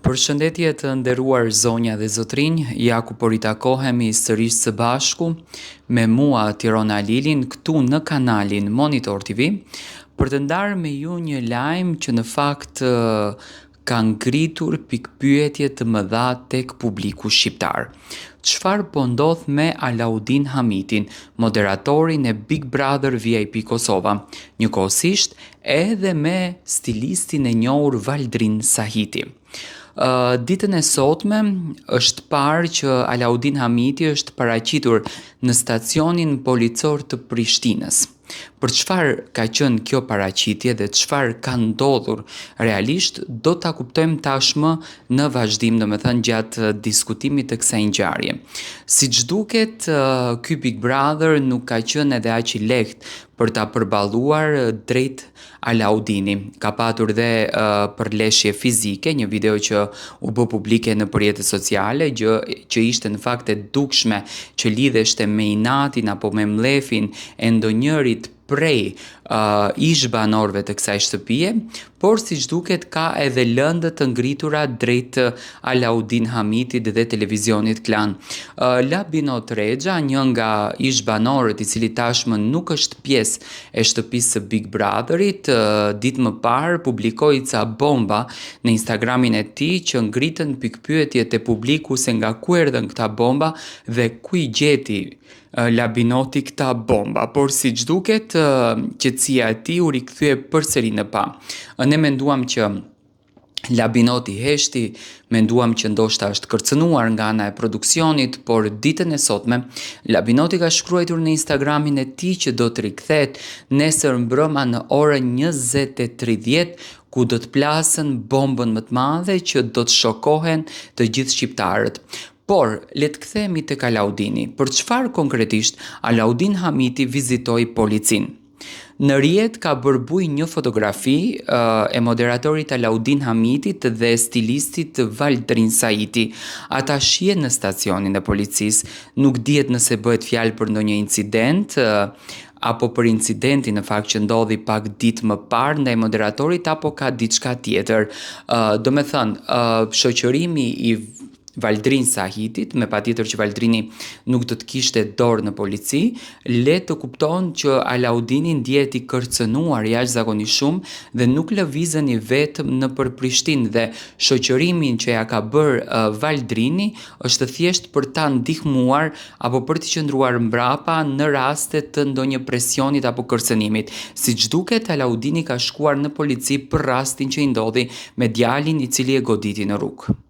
Përshëndetje të nderuar zonja dhe zotrinj, ja ku po ritakohemi sërish së bashku me mua Tirona Lilin këtu në kanalin Monitor TV për të ndarë me ju një lajm që në fakt ka ngritur pikpyetje të mëdha tek publiku shqiptar. Çfarë po ndodh me Alaudin Hamitin, moderatorin e Big Brother VIP Kosova, njëkohësisht edhe me stilistin e njohur Valdrin Sahiti. Ditën e sotme është parë që Alaudin Hamiti është paraqitur në stacionin policor të Prishtinës. Për çfarë ka qenë kjo paraqitje dhe çfarë ka ndodhur realisht do ta kuptojmë tashmë në vazhdim, domethënë gjatë diskutimit të kësaj ngjarje. Siç duket, ky Big Brother nuk ka qenë edhe aq i lehtë për ta përballuar drejt Alaudini. Ka patur dhe përleshje fizike, një video që u bë publike në rrjetet sociale, gjë që ishte në fakt e dukshme që lidheshte me inatin apo me mllefin e ndonjërit prej ish banorëve të kësaj shtëpie, por siç duket ka edhe lëndë të ngritura drejt Alaudin Hamitit dhe televizionit Klan. Labino Trexha, një nga ish banorët i cili tashmë nuk është pjesë e shtëpisë së Big Brotherit, ditë më parë publikoi ca bomba në Instagramin e tij që ngritën pikpyetje te publiku se nga ku erdhën këta bomba dhe ku i gjeti Labinoti këta bomba, por siç duket qetësia e tij u rikthye përsëri në pa. Ne menduam që Labinoti heshti, menduam që ndoshta është kërcënuar nga ana e produksionit, por ditën e sotme Labinoti ka shkruar në Instagramin e tij që do të rikthehet nesër mbrëma në orën 20:30 ku do të plasën bombën më të madhe që do të shokohen të gjithë shqiptarët. Por, le të kthehemi tek Alaudini. Për çfarë konkretisht Alaudin Hamiti vizitoi policin? Në rrjet ka bërbuj një fotografi e moderatorit Alaudin Hamitit dhe stilistit Valdrin Sahiti. Ata shihen në stacionin e policisë, nuk dihet nëse bëhet fjalë për ndonjë incident apo për incidentin në fakt që ndodhi pak ditë më parë ndaj moderatorit apo ka diçka tjetër. Shoqërimi i Valdrin Sahitit, me patjetër që Valdrini nuk do të kishte dorë në polici, le të kupton që Alaudini ndihet i kërcënuar jashtëzakonisht shumë dhe nuk lëvizeni vetëm nëpër Prishtinë dhe shoqërimin që ja ka bërë Valdrini është thjesht për ta ndihmuar apo për të qëndruar mbrapa në raste të ndonjë presionit apo kërcënimit. Siç duket, Alaudini ka shkuar në polici për rastin që i ndodhi me djalin i cili e goditi në rrugë.